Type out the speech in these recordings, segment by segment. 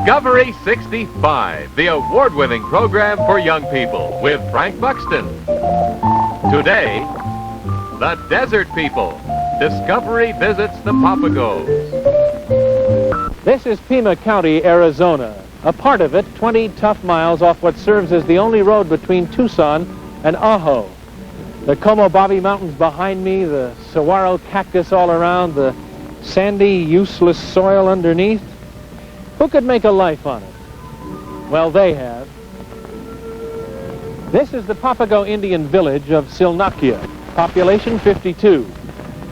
Discovery 65, the award-winning program for young people with Frank Buxton. Today, the desert people. Discovery visits the Papagos. This is Pima County, Arizona. A part of it, 20 tough miles off what serves as the only road between Tucson and Ajo. The Comobabi Mountains behind me, the saguaro cactus all around, the sandy, useless soil underneath. Who could make a life on it? Well, they have. This is the Papago Indian village of Silnakia, population 52.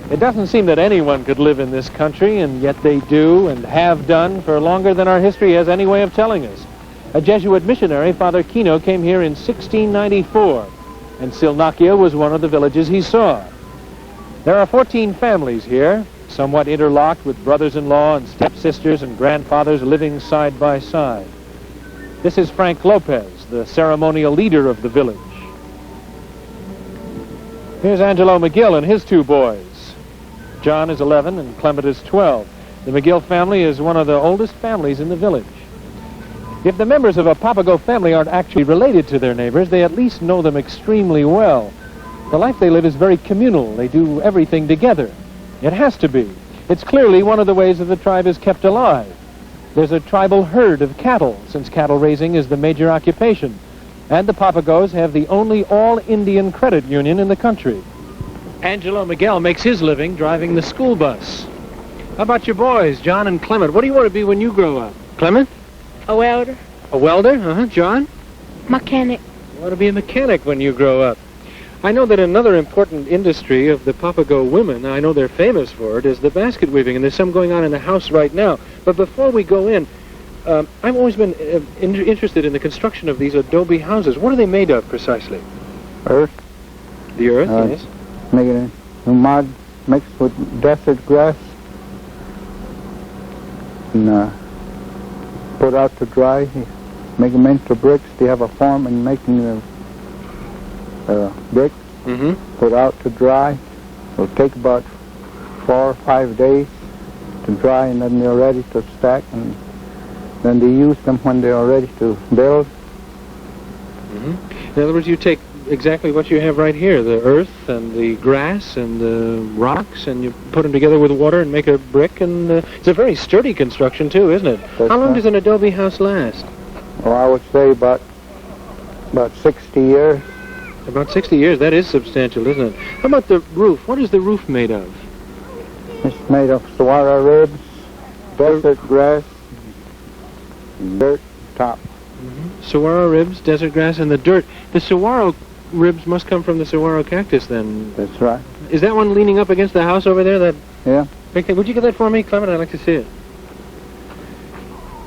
It doesn't seem that anyone could live in this country, and yet they do and have done for longer than our history has any way of telling us. A Jesuit missionary, Father Kino, came here in 1694, and Silnakia was one of the villages he saw. There are 14 families here, somewhat interlocked with brothers-in-law and stepsisters and grandfathers living side by side. This is Frank Lopez, the ceremonial leader of the village. Here's Angelo McGill and his two boys. John is 11 and Clement is 12. The McGill family is one of the oldest families in the village. If the members of a Papago family aren't actually related to their neighbors, they at least know them extremely well. The life they live is very communal. They do everything together. It has to be. It's clearly one of the ways that the tribe is kept alive. There's a tribal herd of cattle, since cattle raising is the major occupation. And the Papagos have the only all-Indian credit union in the country. Angelo Miguel makes his living driving the school bus. How about your boys, John and Clement? What do you want to be when you grow up? Clement? A welder. A welder? John? Mechanic. You want to be a mechanic when you grow up. I know that another important industry of the Papago women, I know they're famous for it, is the basket weaving, and there's some going on in the house right now. But before we go in, I've always been interested in the construction of these adobe houses. What are they made of, precisely? Earth. The earth, yes. Make it in mud mixed with desert grass and put out to dry. Make them into bricks. They have a form in making the bricks. Put out to dry. It'll take about 4 or 5 days to dry, and then they're ready to stack, and then they use them when they are ready to build. In other words, you take exactly what you have right here, the earth and the grass and the rocks, and you put them together with water and make a brick, and it's a very sturdy construction too, isn't it? How long does an adobe house last? Well, I would say about 60 years. About 60 years. That is substantial, isn't it? How about the roof? What is the roof made of? It's made of saguaro ribs, desert grass, dirt top. Saguaro ribs, desert grass, and the dirt. The saguaro ribs must come from the saguaro cactus, then. That's right. Is that one leaning up against the house over there? That Yeah. big thing? Would you get that for me, Clement? I'd like to see it.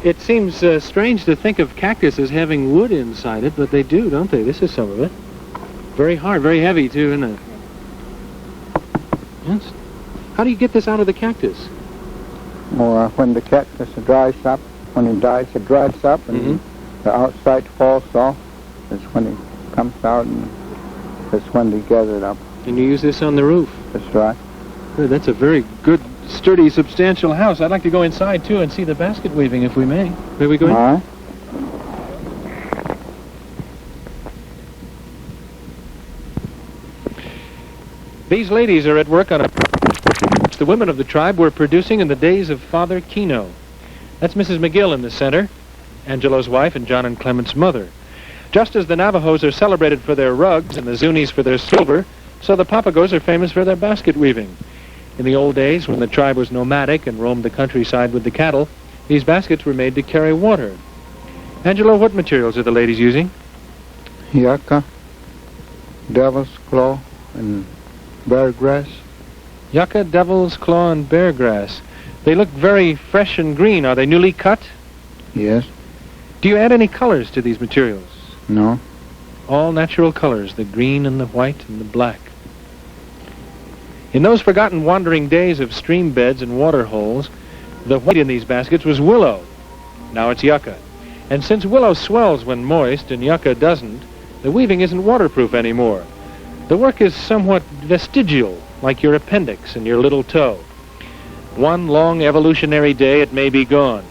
It seems strange to think of cactus as having wood inside it, but they do, don't they? This is some of it. Very hard, very heavy, too, isn't it? Yes. How do you get this out of the cactus? Or when the cactus dries up, when it dies, it dries up, and the outside falls off. That's when it comes out, and that's when they gather it up. And you use this on the roof? That's right. Good, that's a very good, sturdy, substantial house. I'd like to go inside, too, and see the basket weaving, if we may. May we go in? All right. These ladies are at work on a which the women of the tribe were producing in the days of Father Kino. That's Mrs. McGill in the center, Angelo's wife and John and Clement's mother. Just as the Navajos are celebrated for their rugs and the Zunis for their silver, so the Papagos are famous for their basket weaving. In the old days, when the tribe was nomadic and roamed the countryside with the cattle, these baskets were made to carry water. Angelo, what materials are the ladies using? Yucca, devil's claw, and bear grass. Yucca, devil's claw, and bear grass. They look very fresh and green. Are they newly cut? Yes. Do you add any colors to these materials? No. All natural colors, the green and the white and the black. In those forgotten wandering days of stream beds and water holes, the white in these baskets was willow. Now it's yucca. And since willow swells when moist and yucca doesn't, the weaving isn't waterproof anymore. The work is somewhat vestigial, like your appendix and your little toe. One long evolutionary day, it may be gone.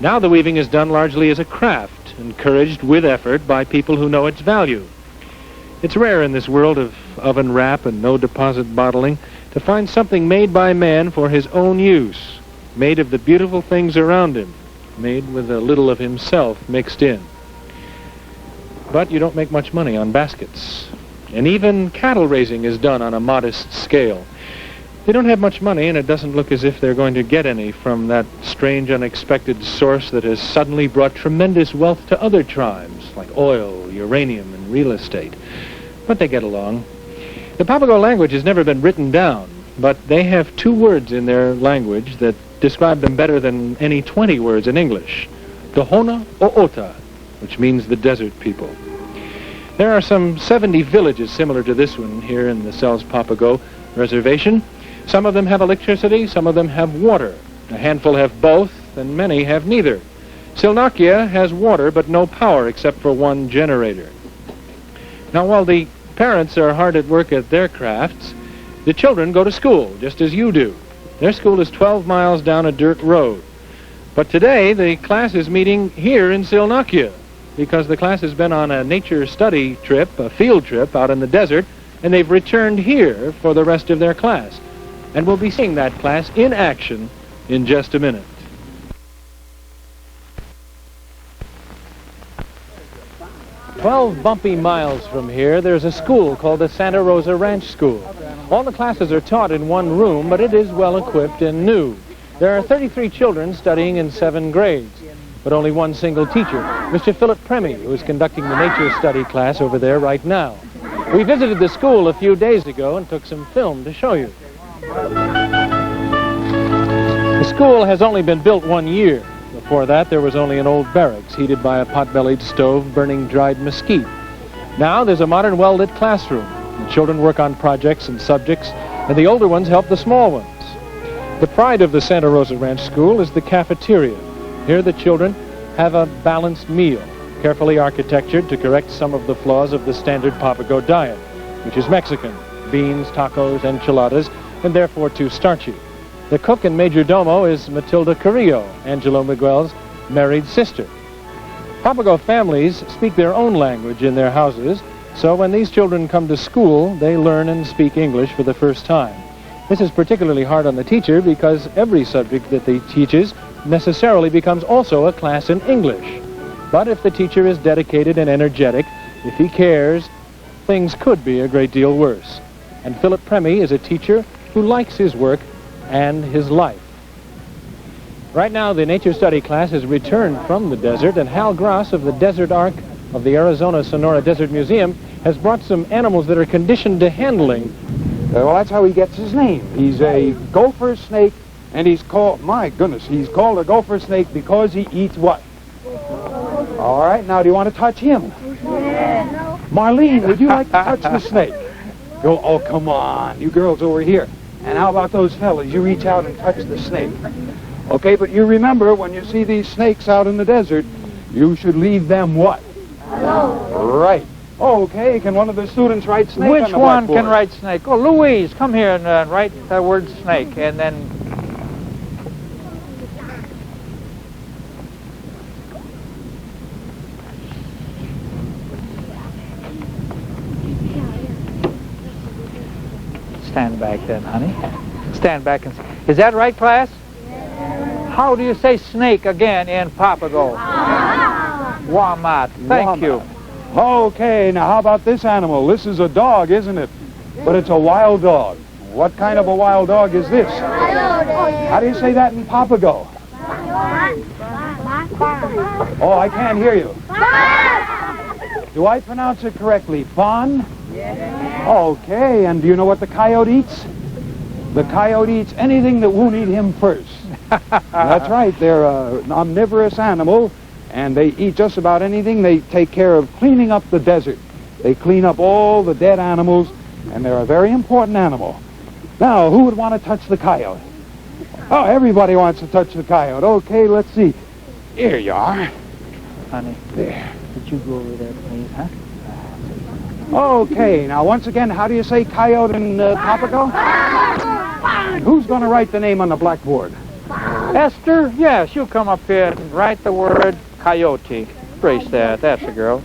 Now the weaving is done largely as a craft, encouraged with effort by people who know its value. It's rare in this world of oven wrap and no deposit bottling to find something made by man for his own use, made of the beautiful things around him, made with a little of himself mixed in. But you don't make much money on baskets. And even cattle raising is done on a modest scale. They don't have much money, and it doesn't look as if they're going to get any from that strange, unexpected source that has suddenly brought tremendous wealth to other tribes, like oil, uranium, and real estate. But they get along. The Papago language has never been written down, but they have 2 words in their language that describe them better than any 20 words in English. Tohona O'ota, which means the desert people. There are some 70 villages similar to this one here in the Sells Papago Reservation. Some of them have electricity, some of them have water. A handful have both, and many have neither. Silnakia has water, but no power except for 1 generator. Now, while the parents are hard at work at their crafts, the children go to school, just as you do. Their school is 12 miles down a dirt road. But today, the class is meeting here in Silnakia, because the class has been on a nature study trip, a field trip out in the desert, and they've returned here for the rest of their class. And we'll be seeing that class in action in just a minute. "12 bumpy miles from here, there's a school called the Santa Rosa Ranch School. All the classes are taught in one room, but it is well equipped and new. There are 33 children studying in 7 grades, but only 1 single teacher, Mr. Philip Premy, who is conducting the nature study class over there right now. We visited the school a few days ago and took some film to show you. The school has only been built 1 year. Before that, there was only an old barracks heated by a pot-bellied stove burning dried mesquite. Now there's a modern, well-lit classroom. The children work on projects and subjects, and the older ones help the small ones. The pride of the Santa Rosa Ranch School is the cafeteria. Here the children have a balanced meal, carefully architectured to correct some of the flaws of the standard Papago diet, which is Mexican, beans, tacos, enchiladas, and therefore too starchy. The cook and major domo is Matilda Carrillo, Angelo Miguel's married sister. Papago families speak their own language in their houses, so when these children come to school, they learn and speak English for the first time. This is particularly hard on the teacher because every subject that he teaches necessarily becomes also a class in English. But if the teacher is dedicated and energetic, if he cares, things could be a great deal worse. And Philip Premy is a teacher who likes his work and his life. Right now, the nature study class has returned from the desert, and Hal Gross of the Desert Ark of the Arizona Sonora Desert Museum has brought some animals that are conditioned to handling. Well, that's how he gets his name. He's a gopher snake, and he's called, my goodness, he's called a gopher snake because he eats what? All right, now do you want to touch him? No. Marlene, would you like to touch the snake? Go, oh, come on, you girls over here. And how about those fellas? You reach out and touch the snake. Okay, but you remember, when you see these snakes out in the desert, you should leave them what? Alone. Right. Okay, can one of the students write snake on Which the one blackboard? can write snake? Oh, Louise, come here and write the word snake, and then... Stand back then, honey. Stand back and... Is that right, class? How do you say snake again in Papago? Wamat. Thank you. Okay, now how about this animal? This is a dog, isn't it? But it's a wild dog. What kind of a wild dog is this? How do you say that in Papago? Oh, I can't hear you. Do I pronounce it correctly? Fawn? Okay, and do you know what the coyote eats? The coyote eats anything that won't eat him first. That's right, they're an omnivorous animal, and they eat just about anything. They take care of cleaning up the desert. They clean up all the dead animals, and they're a very important animal. Now, who would want to touch the coyote? Oh, everybody wants to touch the coyote. Okay, let's see. Here you are. Honey, There. could you go over there, please, huh? Okay, now once again, how do you say coyote in Papago? Who's going to write the name on the blackboard? Esther, yes, you come up here and write the word coyote. Trace that. That's the girl.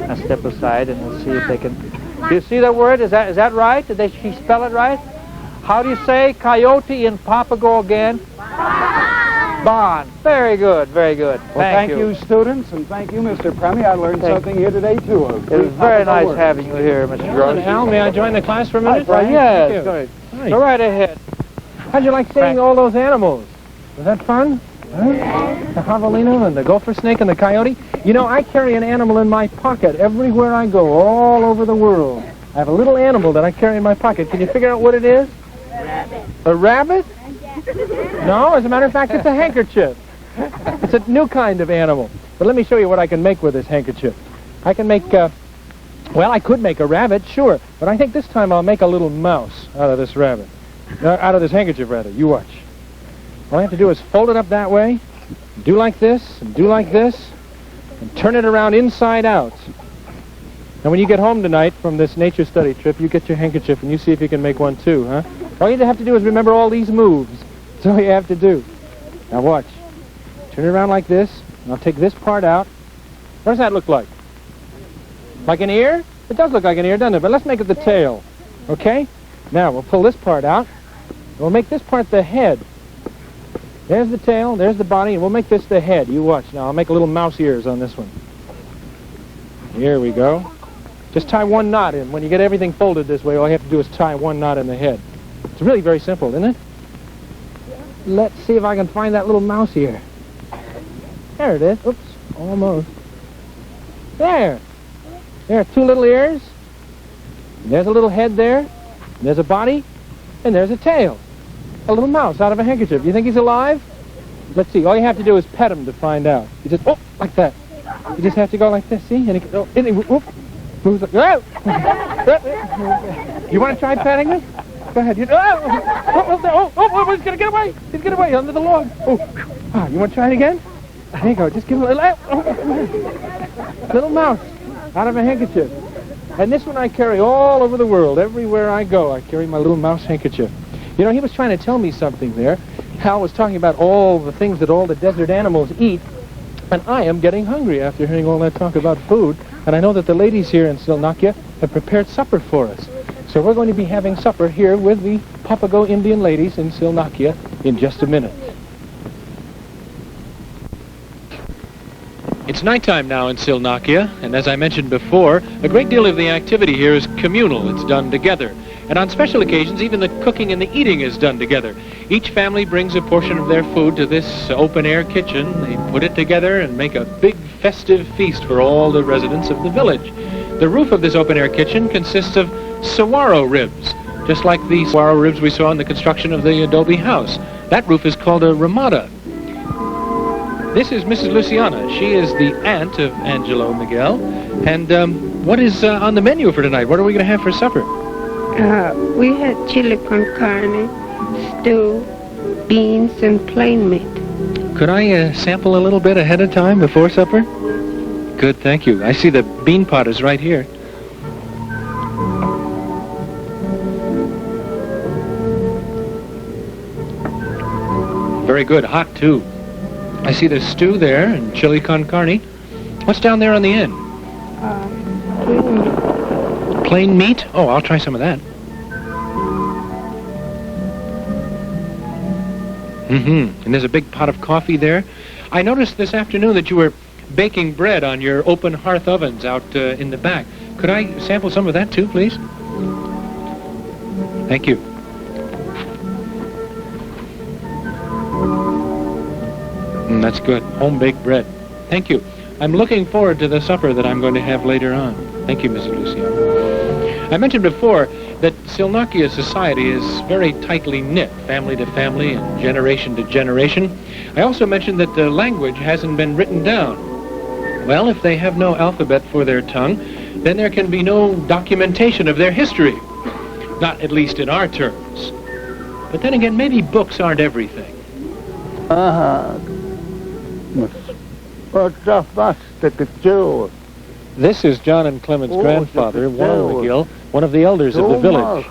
Now step aside and we'll see if they can. Do you see the word? Is that right? Did she spell it right? How do you say coyote in Papago again? Bond. Very good, very good. Well, thank you, students, and thank you, Mr. Premi. I learned something here today, too. It was very nice having you here, Mr. Gross. Al, may I join the class for a minute? Yes, go Nice. Go right ahead. How'd you like seeing Frank. all those animals? Was that fun? Huh? The javelina and the gopher snake and the coyote? You know, I carry an animal in my pocket everywhere I go, all over the world. I have a little animal that I carry in my pocket. Can you figure out what it is? Rabbit. A rabbit? No, as a matter of fact, it's a handkerchief. It's a new kind of animal. But let me show you what I can make with this handkerchief. I can make, well, I could make a rabbit, sure. But I think this time I'll make a little mouse out of this rabbit. Out of this handkerchief, rather. You watch. All I have to do is fold it up that way, do like this, and do like this, and turn it around inside out. And when you get home tonight from this nature study trip, you get your handkerchief and you see if you can make one too, huh? All you have to do is remember all these moves. That's all you have to do. Now watch. Turn it around like this, and I'll take this part out. What does that look like? Like an ear? It does look like an ear, doesn't it? But let's make it the tail, okay? Now, we'll pull this part out. We'll make this part the head. There's the tail, there's the body, and we'll make this the head. You watch. Now, I'll make a little mouse ears on this one. Here we go. Just tie one knot in. When you get everything folded this way, all you have to do is tie one knot in the head. It's really very simple, isn't it? Let's see if I can find that little mouse ear. There it is. Oops, almost. There. There are two little ears. There's a little head there. There's a body. And there's a tail. A little mouse out of a handkerchief. You think he's alive? Let's see. All you have to do is pet him to find out. You just, oh, like that. You just have to go like this, see? And he, oh, and he whoop, moves like, oh. You want to try petting him? Go ahead. You, he's going to get away. He's getting away under the log. Oh, you want to try it again? There you go. Just give him a little mouse out of a handkerchief. And this one I carry all over the world. Everywhere I go, I carry my little mouse handkerchief. You know, he was trying to tell me something there. Hal was talking about all the things that all the desert animals eat. And I am getting hungry after hearing all that talk about food. And I know that the ladies here in Silnakia have prepared supper for us. So we're going to be having supper here with the Papago Indian ladies in Silnakia in just a minute. It's nighttime now in Silnakia, and as I mentioned before, a great deal of the activity here is communal. It's done together. And on special occasions, even the cooking and the eating is done together. Each family brings a portion of their food to this open-air kitchen. They put it together and make a big festive feast for all the residents of the village. The roof of this open-air kitchen consists of saguaro ribs, just like the saguaro ribs we saw in the construction of the adobe house. That roof is called a ramada. This is Mrs. Luciana. She is the aunt of Angelo Miguel. And what is on the menu for tonight? What are we going to have for supper? We had chili con carne, stew, beans, and plain meat. Could I sample a little bit ahead of time before supper? Good, thank you. I see the bean pot is right here. Very good, hot too. I see the stew there and chili con carne. What's down there on the end? Plain meat. Plain meat? Oh, I'll try some of that. And there's a big pot of coffee there. I noticed this afternoon that you were baking bread on your open hearth ovens out in the back. Could I sample some of that too, please? Thank you. That's good. Home-baked bread. Thank you. I'm looking forward to the supper that I'm going to have later on. Thank you, Mrs. Luciana. I mentioned before that Silnakia society is very tightly knit, family to family and generation to generation. I also mentioned that the language hasn't been written down. Well, if they have no alphabet for their tongue, then there can be no documentation of their history. Not at least in our terms. But then again, maybe books aren't everything. This is John and Clement's grandfather, Wallen McGill, one of the elders of the village.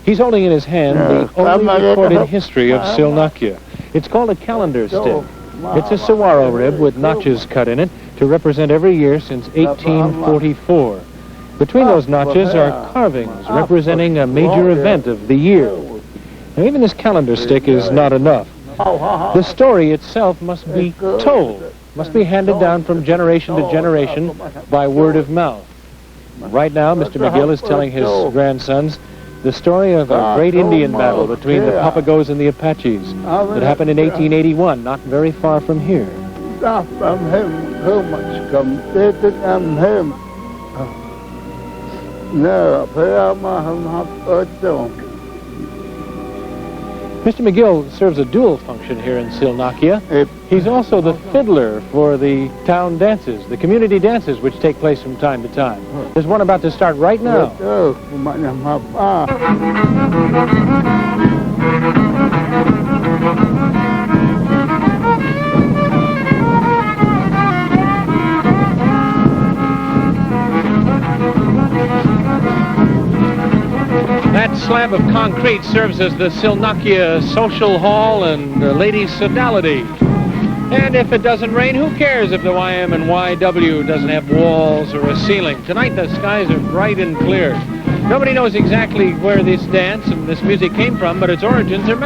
He's holding in his hand the only recorded history of Silnakia. It's called a calendar stick. It's a saguaro rib with notches cut in it to represent every year since 1844. Between those notches are carvings representing a major event of the year. Now, even this calendar stick is not enough. The story itself must be told, must be handed down from generation to generation by word of mouth. Right now, Mr. McGill is telling his grandsons the story of a great Indian battle between the Papagos and the Apaches that happened in 1881, not very far from here. Mr. McGill serves a dual function here in Silnakia. He's also the fiddler for the town dances, the community dances, which take place from time to time. There's one about to start right now. That slab of concrete serves as the Silnakia Social Hall and Ladies' Sodality. And if it doesn't rain, who cares if the YM and YW doesn't have walls or a ceiling? Tonight the skies are bright and clear. Nobody knows exactly where this dance and this music came from, but its origins are Mexican.